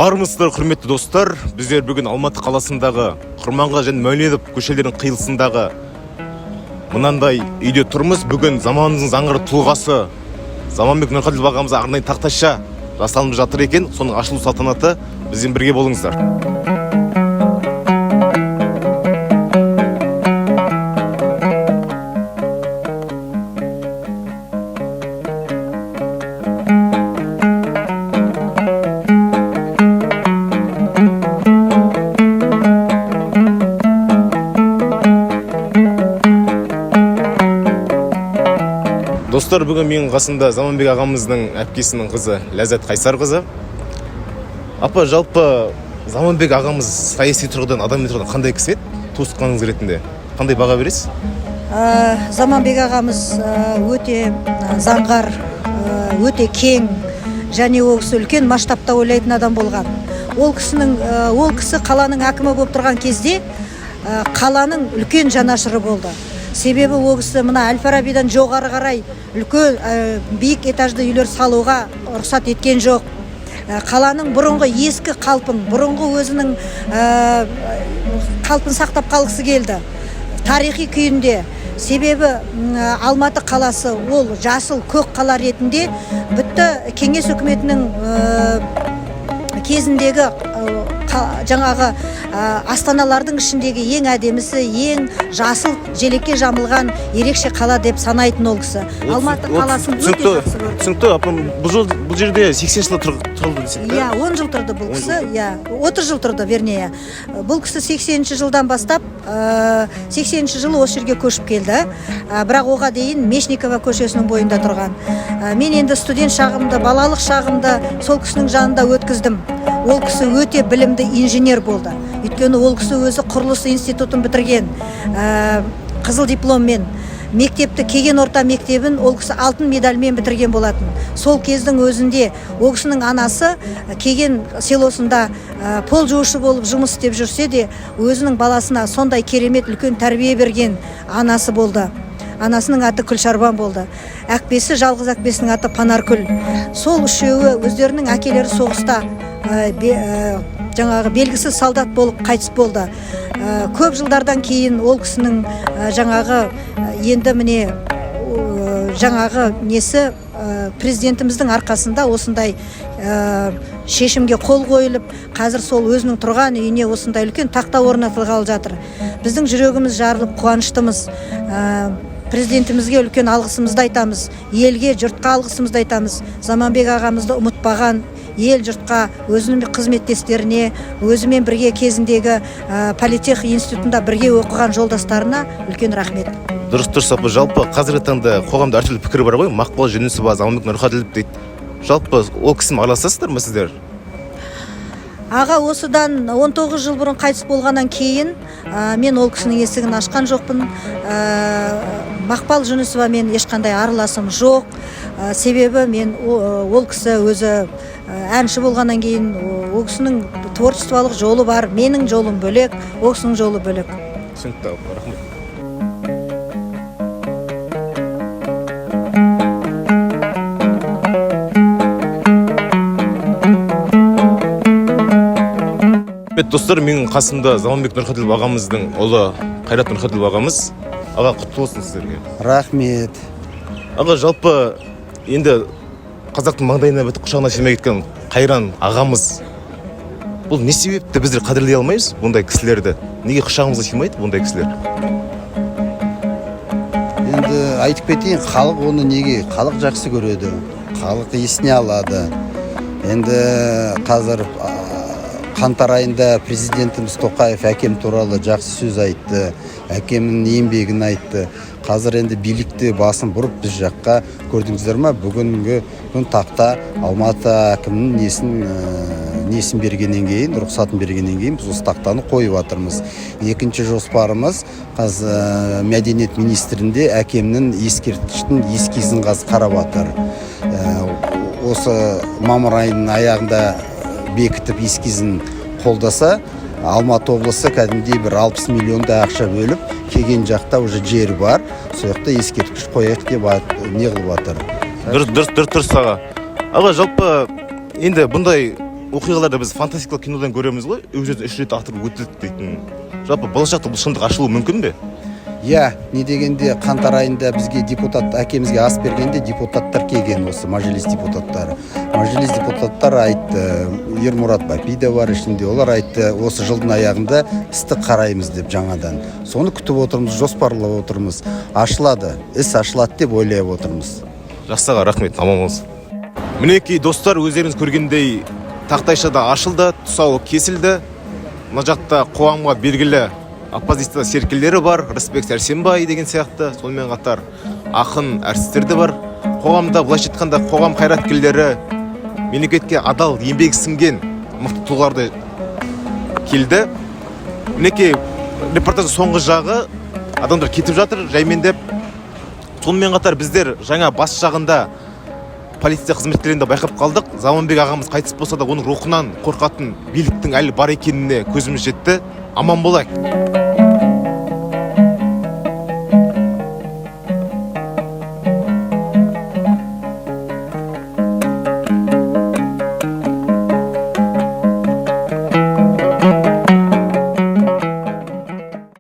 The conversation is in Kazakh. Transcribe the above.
Армысыздар, құрметті достар. Біздер бүгін Алматы қаласындағы Құрманға және Мәуленов көшелерінің қиылысындағы мынандай үйде тұрмыз. Бүгін заманымыздың заңғыр тұлғасы Заманбек Нұрқаділов ағамыз арнайы тақтайша жасалынып жатыр екен. Соның ашылу салтанаты, бізбен бірге болыңыздар. Достар, бүгін менің қасында Заманбек ағамыздың әпкесінің қызы Ләззат Қайсар қызы. Апа, жалпы Заманбек ағамыз саяси тұрғыдан, адами тұрғыдан қандай кісі еді? Туысқаныңыз ретінде қандай баға бересіз? Заманбек ағамыз өте заңғар, өте кең және ол кісі үлкен масштабта ойлайтын адам болған. Ол кісі қаланың әкімі болып тұрған кезде қаланың үлкен жанашыры болды. Себебі ол кісі мына Әл-Фарабидан жоғары қарай үлкен биік этажды үйлер салуға рұқсат еткен жоқ. Қаланың бұрынғы ескі қалпын, бұрынғы өзінің қалпын сақтап қалғысы келді. Тарихи күйінде. Себебі Алматы қаласы ол жасыл көк қала ретінде бітті кеңес үкіметінің кезіндегі жаңағы астаналардың ішіндегі ең әдемісі, ең жасыл желекке жамылған ерекше қала деп санайтын ол кісі. Алматы қаласын өте жақсы көрді. Түсінікті, апам, бұл жерде 80 жыл тұрды десек та? Иә, 10 жыл тұрды бұл кісі, 30 жыл тұрды, вернее. Бұл кісі 80-ші жылдан бастап 80-ші жылы осы жерге көшіп келді. Бірақ оға дейін Мечникова көшесінің бойында тұрған. Мен енді студент шағымды, балалық шағымды сол кісінің жанында өткіздім. Ол кісі өте білімді инженер болды. Өйткені ол кісі өзі құрылыс институтын бітірген, қызыл дипломмен. Мектепті, Кеген орта мектебін ол кісі алтын медальмен бітірген болатын. Сол кездің өзінде ол кісінің анасы Кеген селосында пол жуушы болып жұмыс істеп жүрсе де, өзінің баласына сондай керемет үлкен тәрбие берген анасы болды. Анасының аты Күлшарбан болды. Әкпесі, жалғыз әкпесінің аты Панаркүл. Сол үшеуі өздерінің әкелері соғыста жаңағы белгісіз солдат болып қайтыс болды. Көп жылдардан кейін ол кісінің жаңағы енді міне жаңағы несі президентіміздің арқасында осындай шешімге қол қойылып, қазір сол өзінің тұрған үйіне осындай үлкен тақта орнатылғалы жатыр. Біздің жүрегіміз жарылып қуаныштымыз. Президентімізге үлкен алғысымызды айтамыз, елге, жұртқа алғысымызды айтамыз. Заманбек ағамызды ұмытпаған ел жұртқа, өзінің қызметтестеріне, өзімен бірге кезіндегі политех институтында бірге оқыған жолдастарына үлкен рахмет. Дұрыс, апа, жалпы қазіргі таңда қоғамда әртүрлі пікір бар ғой, Мақпал Жүнісова, Заманбек Нұрқаділов дейді. Жалпы ол кісімен араласасыздар ма сіздер? Аға осыдан 19 жыл бұрын қайтыс болғаннан кейін мен ол кісінің есігін ашқан жоқпын. Мақпал Жүнісовамен ешқандай араласым жоқ. Себебі мен ол кісі өзі әнші болғаннан кейін ол кісінің творчестволық жолы бар, менің жолым бөлек, ол кісінің жолы бөлек. Түсінікті, рахмет. Достар, менің қасымда Заманбек Нұрқаділов ағамыздың ұлы Қайрат Нұрқаділов ағамыз. Аға, құтты болсын сіздерге. Рахмет. Аға, жалпы енді қазақтың маңдайына бітіп құшағына сыймай кеткен Қайран ағамыз, бұл не себепті біздер қадірлей алмаймыз бұндай кісілерді? Неге құшағымызға сыймайды бұндай кісілер? Енді айтып кетейін, халық оны неге? Халық жақсы көреді, халық есіне алады. Енді қазір қаңтар айында президентіміз Тоқаев әкем туралы жақсы сөз айтты, әкемнің еңбегін айтты. Қазір енді билікті басын бұрып біз жаққа, көрдіңіздер ме? Бүгінгі күн тақта Алматы әкімнің несін бергеннен кейін, рұқсатын бергеннен кейін біз осы тақтаны қойып жатырмыз. Екінші жоспарымыз мәдениет министрінде әкемнің ескерткіштің эскизін қарап жатыр. Осы мамыр айының аяғында бекітіп эскизін қолдаса, Алматы облысы кәдімгідей бір 60 миллионда ақша бөліп, Кеген жақта уже жері бар, сол жақта ескерткіш қояйық деп не қылып жатыр. Дұрыс аға. Аға, жалпы енді бұндай оқиғаларды біз фантастикалық кинодан көреміз ғой, өзі 3 рет атып өтілді дейтін. Жалпы болашақта бұл шындық ашылуы мүмкін бе? Иә, не дегенде қаңтар айында бізге депутат, әкемізге ас бергенде депутаттар келген, осы мәжіліс депутаттары. Мәжіліс депутаттар айтты, Ермұрат Бапи да бар ішінде, олар айтты, осы жылдың аяғында істі қараймыз деп жаңадан. Соны күтіп отырмыз, жоспарлап отырмыз. Ашылады, іс ашылады деп ойлап отырмыз. Жақсыға рахмет, аман болсын. Мінекей достар, өздеріңіз көргендей тақтайшада ашылды, тұсауы кесілді. Мына жақта қоғамға белгілі оппозиция серкелері бар, Рысбек Сәрсенбай деген сияқты, сонымен қатар ақын әртістер де бар. Қоғамда былайша айтқанда қоғам қайраткерлері, мемлекетке адал еңбек сіңген мықты тұлғалар келді. Мінекей репортаждың соңғы жағы адамдар кетіп жатыр жаймендеп. Сонымен қатар біздер жаңа бас жағында полиция қызметкерлерінде байқап қалдық. Заманбек ағамыз қайтыс болса да оның рухынан қорқатын биліктің әлі бар екеніне көзіміз жетті. Аман болайық.